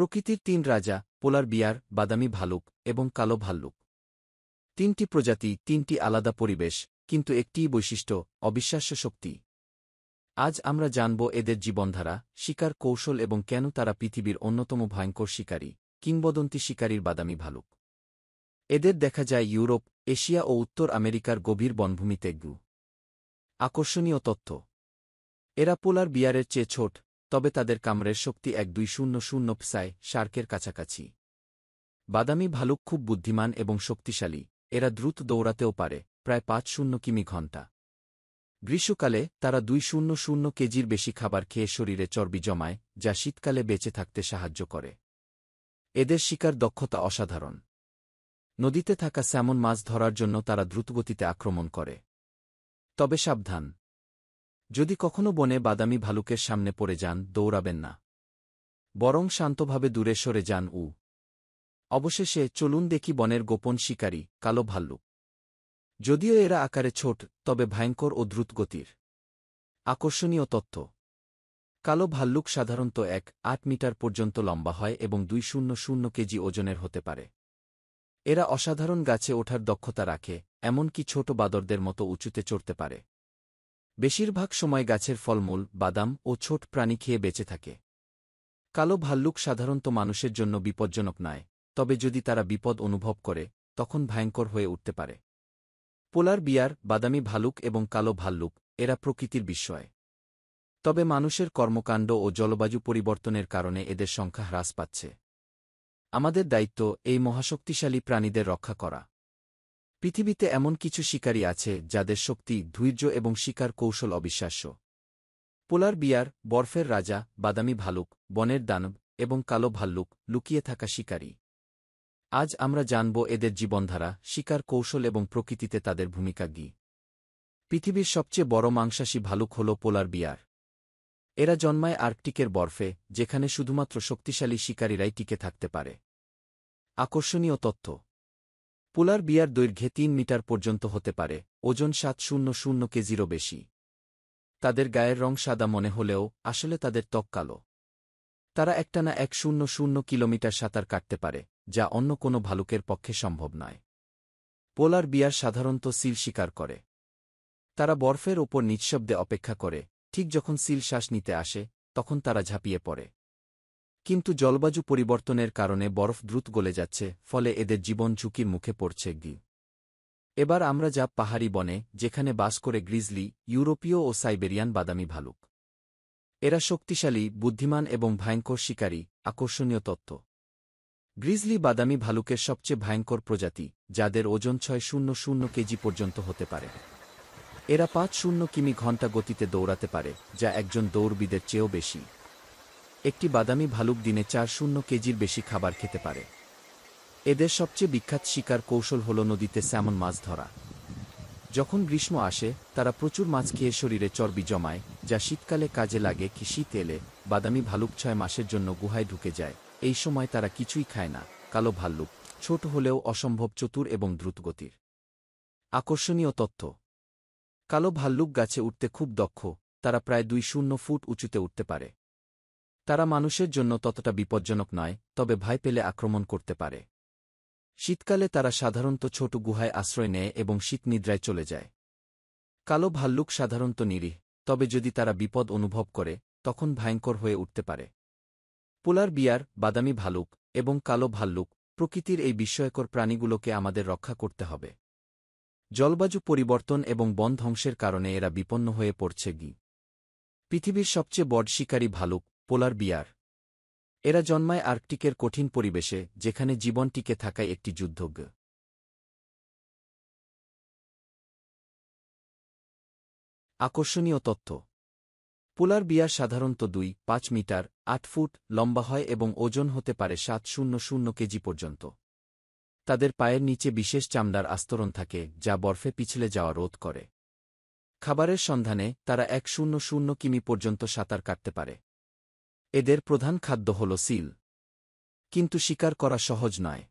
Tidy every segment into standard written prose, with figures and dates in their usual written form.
প্রকৃতির তিন রাজা, পোলার বিয়ার, বাদামি ভালুক এবং কালো ভাল্লুক। তিনটি প্রজাতি, তিনটি আলাদা পরিবেশ, কিন্তু একটিই বৈশিষ্ট্য, অবিশ্বাস্য শক্তি। আজ আমরা জানব এদের জীবনধারা, শিকার কৌশল এবং কেন তারা পৃথিবীর অন্যতম ভয়ঙ্কর শিকারী, কিংবদন্তি শিকারীর বাদামি ভালুক। এদের দেখা যায় ইউরোপ, এশিয়া ও উত্তর আমেরিকার গভীর বনভূমিতে। আকর্ষণীয় তথ্য: এরা পোলার বিয়ারের চেয়ে ছোট, তবে তাদের কামড়ের শক্তি 1200 পসায় শার্কের কাছাকাছি। বাদামি ভালুক খুব বুদ্ধিমান এবং শক্তিশালী, এরা দ্রুত দৌড়াতেও পারে, প্রায় 50 কিমি ঘণ্টা। গ্রীষ্মকালে তারা 200 কেজির বেশি খাবার খেয়ে শরীরে চর্বি জমায়, যা শীতকালে বেঁচে থাকতে সাহায্য করে। এদের শিকার দক্ষতা অসাধারণ। নদীতে থাকা স্যামন মাছ ধরার জন্য তারা দ্রুতগতিতে আক্রমণ করে। তবে সাবধান, যদি কখনো বনে বাদামি ভালুকের সামনে পড়ে যান, দৌড়াবেন না, বরং শান্তভাবে দূরে সরে যান। অবশেষে চলুন দেখি বনের গোপন শিকারী, কালো ভাল্লুক। যদিও এরা আকারে ছোট, তবে ভয়ঙ্কর ও দ্রুতগতির। আকর্ষণীয় তথ্য: কালো ভাল্লুক সাধারণত 1.8 মিটার পর্যন্ত লম্বা হয় এবং 200 কেজি ওজনের হতে পারে। এরা অসাধারণ গাছে ওঠার দক্ষতা রাখে, এমনকি ছোট বাদরদের মতো উঁচুতে চড়তে পারে। বেশিরভাগ সময় গাছের ফলমূল, বাদাম ও ছোট প্রাণী খেয়ে বেঁচে থাকে। কালো ভাল্লুক সাধারণত মানুষের জন্য বিপজ্জনক নয়, তবে যদি তারা বিপদ অনুভব করে, তখন ভয়ঙ্কর হয়ে উঠতে পারে। পোলার বিয়ার, বাদামি ভালুক এবং কালো ভাল্লুক, এরা প্রকৃতির বিস্ময়। তবে মানুষের কর্মকাণ্ড ও জলবায়ু পরিবর্তনের কারণে এদের সংখ্যা হ্রাস পাচ্ছে। আমাদের দায়িত্ব এই মহাশক্তিশালী প্রাণীদের রক্ষা করা। পৃথিবীতে এমন কিছু শিকারী আছে যাদের শক্তি, ধৈর্য এবং শিকার কৌশল অবিশ্বাস্য। পোলার বিয়ার, বরফের রাজা, বাদামি ভালুক, বনের দানব এবং কালো ভাল্লুক, লুকিয়ে থাকা শিকারী। আজ আমরা জানব এদের জীবনধারা, শিকার কৌশল এবং প্রকৃতিতে তাদের ভূমিকা। পৃথিবীর সবচেয়ে বড় মাংসাশী ভালুক হল পোলার বিয়ার। এরা জন্মায় আর্কটিকের বরফে, যেখানে শুধুমাত্র শক্তিশালী শিকারীরাই টিকে থাকতে পারে। আকর্ষণীয় তথ্য: পোলার বিয়ার দৈর্ঘ্যে 3 মিটার পর্যন্ত হতে পারে, ওজন 700 কেজিরও বেশি। তাদের গায়ের রং সাদা মনে হলেও আসলে তাদের ত্বক কালো। তারা একটানা 100 কিলোমিটার সাঁতার কাটতে পারে, যা অন্য কোনো ভালুকের পক্ষে সম্ভব নয়। পোলার বিয়ার সাধারণত সিল শিকার করে। তারা বরফের ওপর নিঃশব্দে অপেক্ষা করে, ঠিক যখন সিল শ্বাস নিতে আসে, তখন তারা ঝাঁপিয়ে পড়ে। কিন্তু জলবায়ু পরিবর্তনের কারণে বরফ দ্রুত গলে যাচ্ছে, ফলে এদের জীবন ঝুঁকির মুখে পড়ছে। এবার আমরা যাব পাহাড়ি বনে, যেখানে বাস করে গ্রিজলি, ইউরোপীয় ও সাইবেরিয়ান বাদামি ভালুক। এরা শক্তিশালী, বুদ্ধিমান এবং ভয়ঙ্কর শিকারী। আকর্ষণীয় তথ্য: গ্রিজলি বাদামি ভালুকের সবচেয়ে ভয়ঙ্কর প্রজাতি, যাদের ওজন 600 কেজি পর্যন্ত হতে পারে। এরা 50 কিমি ঘণ্টা গতিতে দৌড়াতে পারে, যা একজন দৌড়বিদের চেয়েও বেশি। একটি বাদামি ভালুক দিনে 400 কেজির বেশি খাবার খেতে পারে। এদের সবচেয়ে বিখ্যাত শিকার কৌশল হল নদীতে স্যামন মাছ ধরা। যখন গ্রীষ্ম আসে, তারা প্রচুর মাছ খেয়ে শরীরে চর্বি জমায়, যা শীতকালে কাজে লাগে। শীত এলে বাদামি ভালুক 6 মাসের জন্য গুহায় ঢুকে যায়। এই সময় তারা কিছুই খায় না। কালো ভাল্লুক ছোট হলেও অসম্ভব চতুর এবং দ্রুতগতির। আকর্ষণীয় তথ্য: কালো ভাল্লুক গাছে উঠতে খুব দক্ষ, তারা প্রায় 200 ফুট উঁচুতে উঠতে পারে। তারা মানুষের জন্য ততটা বিপজ্জনক নয়, তবে ভয় পেলে আক্রমণ করতে পারে। শীতকালে তারা সাধারণত ছোট গুহায় আশ্রয় নেয় এবং শীতনিদ্রায় চলে যায়। কালো ভাল্লুক সাধারণত নিরীহ, তবে যদি তারা বিপদ অনুভব করে, তখন ভয়ঙ্কর হয়ে উঠতে পারে। পোলার বিয়ার, বাদামি ভালুক এবং কালো ভাল্লুক, প্রকৃতির এই বিস্ময়কর প্রাণীগুলোকে আমাদের রক্ষা করতে হবে। জলবায়ু পরিবর্তন এবং বন ধ্বংসের কারণে এরা বিপন্ন হয়ে পড়ছে। পৃথিবীর সবচেয়ে বড় শিকারী ভালুক, পোলার বিয়ার। এরা জন্মায় আর্কটিকের কঠিন পরিবেশে, যেখানে জীবন টিকে থাকায় একটি যুদ্ধ। আকর্ষণীয় তথ্য: পোলার বিয়ার সাধারণত 2.5 মিটার 8 ফুট লম্বা হয় এবং ওজন হতে পারে 700 কেজি পর্যন্ত। তাদের পায়ের নিচে বিশেষ চামড়ার আস্তরণ থাকে, যা বরফে পিছলে যাওয়া রোধ করে। খাবারের সন্ধানে তারা 100 কিমি পর্যন্ত সাঁতার কাটতে পারে। এদের প্রধান খাদ্য হল সিল। কিন্তু শিকার করা সহজ নয়।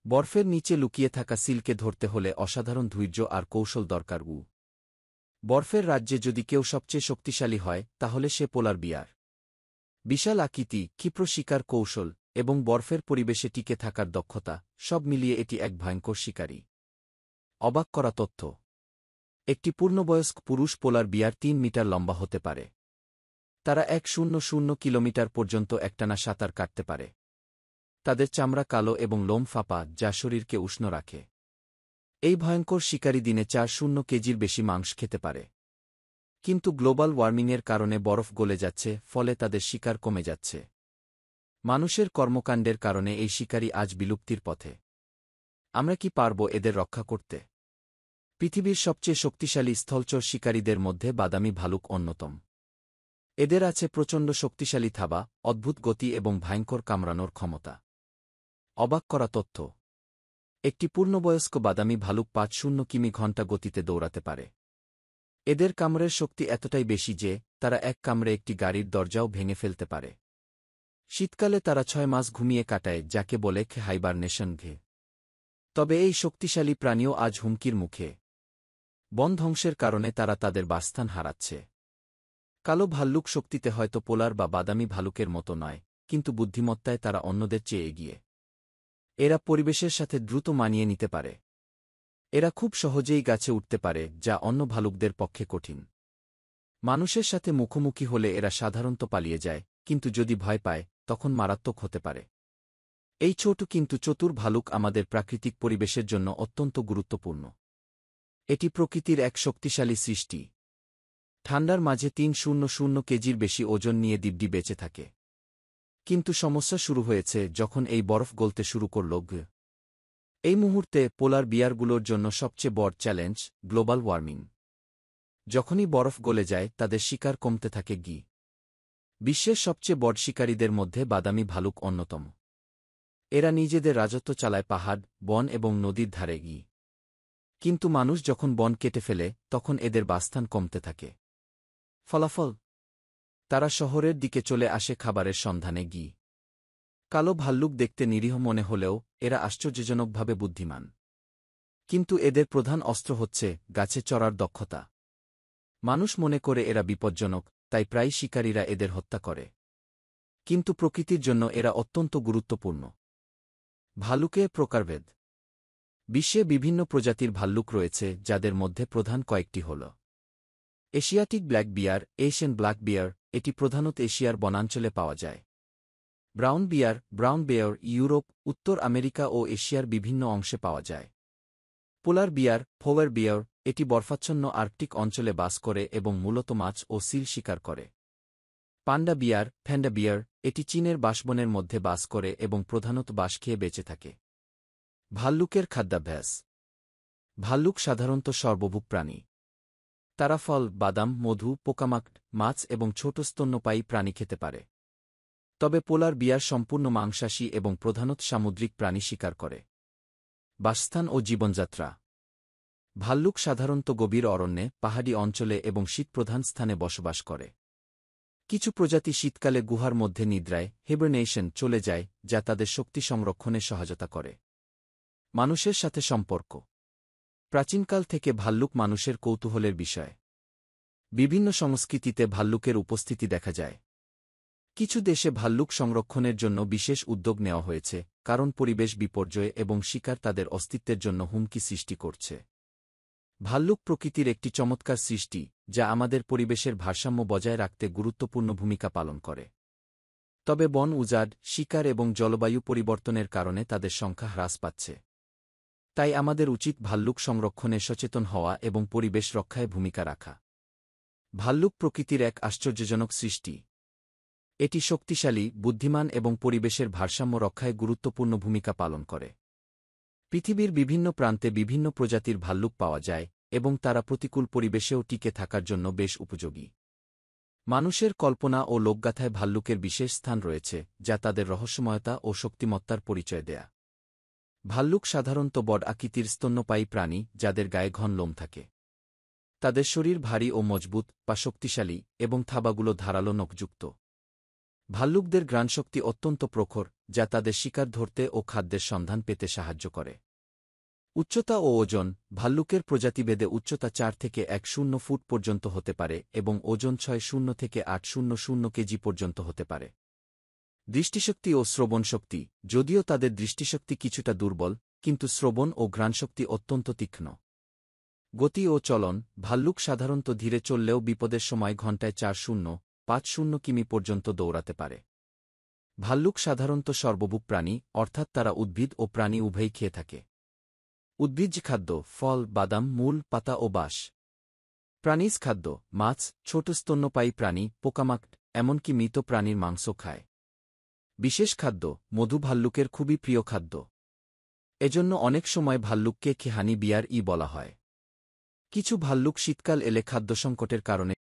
বরফের নিচে লুকিয়ে থাকা সিলকে ধরতে হলে অসাধারণ ধৈর্য আর কৌশল দরকার। বরফের রাজ্যে যদি কেউ সবচেয়ে শক্তিশালী হয়, তাহলে সে পোলার বিয়ার। বিশাল আকৃতি, ক্ষিপ্র শিকার কৌশল এবং বরফের পরিবেশে টিকে থাকার দক্ষতা, সব মিলিয়ে এটি এক ভয়ঙ্কর শিকারী। অবাক করা তথ্য। একটি পূর্ণবয়স্ক পুরুষ পোলার বিয়ার ৩ মিটার লম্বা হতে পারে। তারা ১০০ কিলোমিটার পর্যন্ত একটানা সাঁতার কাটতে পারে। তাদের চামড়া কালো এবং লোম ফাঁপা, যা শরীরকে উষ্ণ রাখে। এই ভয়ঙ্কর শিকারী দিনে ৪০ কেজির বেশি মাংস খেতে পারে। কিন্তু গ্লোবাল ওয়ার্মিংয়ের কারণে বরফ গলে যাচ্ছে, ফলে তাদের শিকার কমে যাচ্ছে। মানুষের কর্মকাণ্ডের কারণে এই শিকারী আজ বিলুপ্তির পথে। আমরা কি পারব এদের রক্ষা করতে? পৃথিবীর সবচেয়ে শক্তিশালী স্থলচর শিকারীদের মধ্যে বাদামি ভালুক অন্যতম। এদের আছে প্রচণ্ড শক্তিশালী থাবা, অদ্ভুত গতি এবং ভয়ঙ্কর কামড়ানোর ক্ষমতা। অবাক করা তথ্য। একটি পূর্ণবয়স্ক বাদামি ভালুক ৫০ কিমি ঘণ্টা গতিতে দৌড়াতে পারে। এদের কামড়ের শক্তি এতটাই বেশি যে তারা এক কামড়ে একটি গাড়ির দরজাও ভেঙে ফেলতে পারে। শীতকালে তারা ৬ মাস ঘুমিয়ে কাটায়, যাকে বলে হাইবারনেশন ঘে। তবে এই শক্তিশালী প্রাণীও আজ হুমকির মুখে। বন ধ্বংসের কারণে তারা তাদের বাসস্থান হারাচ্ছে। কালো ভাল্লুক শক্তিতে হয়তো পোলার বা বাদামি ভালুকের মতো নয়, কিন্তু বুদ্ধিমত্তায় তারা অন্যদের চেয়ে এগিয়ে। এরা পরিবেশের সাথে দ্রুত মানিয়ে নিতে পারে। এরা খুব সহজেই গাছে উঠতে পারে, যা অন্য ভালুকদের পক্ষে কঠিন। মানুষের সাথে মুখোমুখি হলে এরা সাধারণত পালিয়ে যায়, কিন্তু যদি ভয় পায়, তখন মারাত্মক হতে পারে। এই ছোট কিন্তু চতুর ভালুক আমাদের প্রাকৃতিক পরিবেশের জন্য অত্যন্ত গুরুত্বপূর্ণ। এটি প্রকৃতির এক শক্তিশালী সৃষ্টি। ঠান্ডার মাঝে ৩০০ কেজির বেশি ওজন নিয়ে দিব্যি বেঁচে থাকে। কিন্তু সমস্যা শুরু হয়েছে যখন এই বরফ গলতে শুরু করল। এই মুহূর্তে পোলার বিয়ারগুলোর জন্য সবচেয়ে বড় চ্যালেঞ্জ গ্লোবাল ওয়ার্মিং। যখনই বরফ গলে যায়, তাদের শিকার কমতে থাকে। বিশ্বের সবচেয়ে বড় শিকারীদের মধ্যে বাদামি ভালুক অন্যতম। এরা নিজেদের রাজত্ব চালায় পাহাড়, বন এবং নদীর ধারে। কিন্তু মানুষ যখন বন কেটে ফেলে, তখন এদের বাসস্থান কমতে থাকে। ফলাফল, তারা শহরের দিকে চলে আসে খাবারের সন্ধানে। কালো ভাল্লুক দেখতে নিরীহ মনে হলেও এরা আশ্চর্যজনকভাবে বুদ্ধিমান। কিন্তু এদের প্রধান অস্ত্র হচ্ছে গাছে চড়ার দক্ষতা। মানুষ মনে করে এরা বিপজ্জনক, তাই প্রায় শিকারীরা এদের হত্যা করে। কিন্তু প্রকৃতির জন্য এরা অত্যন্ত গুরুত্বপূর্ণ। ভাল্লুকের প্রকারভেদ। বিশ্বে বিভিন্ন প্রজাতির ভাল্লুক রয়েছে, যাদের মধ্যে প্রধান কয়েকটি হল: এশিয়াটিক ব্ল্যাক বিয়ার, এশিয়ান ব্ল্যাক বিয়ার, এটি প্রধানত এশিয়ার বনাঞ্চলে পাওয়া যায়। Brown bear, brown bear, Europe, উত্তর আমেরিকা ও এশিয়ার বিভিন্ন অংশে পাওয়া যায়। পোলার বিয়ার, পোলার বিয়ার, এটি বরফাচ্ছন্ন আর্কটিক অঞ্চলে বাস করে এবং মূলত মাছ ও সিল শিকার করে। পান্ডা বিয়ার, ফ্যান্ডা বিয়ার, এটি চীনের বাঁশবনের মধ্যে বাস করে এবং প্রধানত বাঁশ খেয়ে বেঁচে থাকে। ভাল্লুকের খাদ্যাভ্যাস। ভাল্লুক সাধারণত সর্বভুক প্রাণী। তারা ফল, বাদাম, মধু, পোকামাকড়, মাছ এবং ছোট স্তন্যপায়ী প্রাণী খেতে পারে। তবে পোলার বিয়ার সম্পূর্ণ মাংসাশী এবং প্রধানত সামুদ্রিক প্রাণী শিকার করে। বাসস্থান ও জীবনযাত্রা। ভাল্লুক সাধারণত গভীর অরণ্যে, পাহাড়ি অঞ্চলে এবং শীতপ্রধান স্থানে বসবাস করে। কিছু প্রজাতি শীতকালে গুহার মধ্যে নিদ্রায় হিবারনেশন চলে যায়, যা তাদের শক্তি সংরক্ষণে সহায়তা করে। মানুষের সাথে সম্পর্ক। প্রাচীনকাল থেকে ভাল্লুক মানুষের কৌতূহলের বিষয়। বিভিন্ন সংস্কৃতিতে ভাল্লুকের উপস্থিতি দেখা যায়। কিছু দেশে ভাল্লুক সংরক্ষণের জন্য বিশেষ উদ্যোগ নেওয়া হয়েছে, কারণ পরিবেশ বিপর্যয় এবং শিকার তাদের অস্তিত্বের জন্য হুমকি সৃষ্টি করছে। ভাল্লুক প্রকৃতির একটি চমৎকার সৃষ্টি, যা আমাদের পরিবেশের ভারসাম্য বজায় রাখতে গুরুত্বপূর্ণ ভূমিকা পালন করে। তবে বন উজাড়, শিকার এবং জলবায়ু পরিবর্তনের কারণে তাদের সংখ্যা হ্রাস পাচ্ছে। তাই আমাদের উচিত ভাল্লুক সংরক্ষণে সচেতন হওয়া এবং পরিবেশ রক্ষায় ভূমিকা রাখা। ভাল্লুক প্রকৃতির এক আশ্চর্যজনক সৃষ্টি। এটি শক্তিশালী, বুদ্ধিমান এবং পরিবেশের ভারসাম্য রক্ষায় গুরুত্বপূর্ণ ভূমিকা পালন করে। পৃথিবীর বিভিন্ন প্রান্তে বিভিন্ন প্রজাতির ভাল্লুক পাওয়া যায় এবং তারা প্রতিকূল পরিবেশেও টিকে থাকার জন্য বেশ উপযোগী। মানুষের কল্পনা ও লোকগাথায় ভাল্লুকের বিশেষ স্থান রয়েছে, যা তাদের রহস্যময়তা ও শক্তিমত্তার পরিচয় দেয়। ভাল্লুক সাধারণত বড় আকৃতির স্তন্যপায়ী প্রাণী, যাদের গায়ে ঘন লোম থাকে। তাদের শরীর ভারী ও মজবুত, পা শক্তিশালী এবং থাবাগুলো ধারালো নখযুক্ত। ভাল্লুকদের ঘ্রাণশক্তি অত্যন্ত প্রখর, যা তাদের শিকার ধরতে ও খাদ্যের সন্ধান পেতে সাহায্য করে। উচ্চতা ও ওজন ভাল্লুকের প্রজাতিভেদে উচ্চতা ৪ থেকে ১০ ফুট পর্যন্ত হতে পারে এবং ওজন ৬০ থেকে ৮০০ কেজি পর্যন্ত হতে পারে। দৃষ্টিশক্তি ও শ্রবণশক্তি যদিও তাদের দৃষ্টিশক্তি কিছুটা দুর্বল, কিন্তু শ্রবণ ও ঘ্রাণশক্তি অত্যন্ত তীক্ষ্ণ। গতি ও চলন ভাল্লুক সাধারণত ধীরে চললেও বিপদের সময় ঘণ্টায় ৪০-৫০ কিমি পর্যন্ত দৌড়াতে পারে। ভাল্লুক সাধারণত সর্বভুক প্রাণী, অর্থাৎ তারা উদ্ভিদ ও প্রাণী উভয়ই খেয়ে থাকে। উদ্ভিজ্জ খাদ্য ফল, বাদাম, মূল, পাতা ও বাঁশ। প্রাণীজ খাদ্য মাছ, ছোট স্তন্যপায়ী প্রাণী, পোকামাকড়, এমনকি মৃত প্রাণীর মাংস খায়। বিশেষ খাদ্য মধু ভাল্লুকের খুবই প্রিয় খাদ্য। এজন্য অনেক সময় ভাল্লুককে হানি বিয়ার বলা হয়। কিছু ভাল্লুক শীতকাল এলে খাদ্য সংকটের কারণে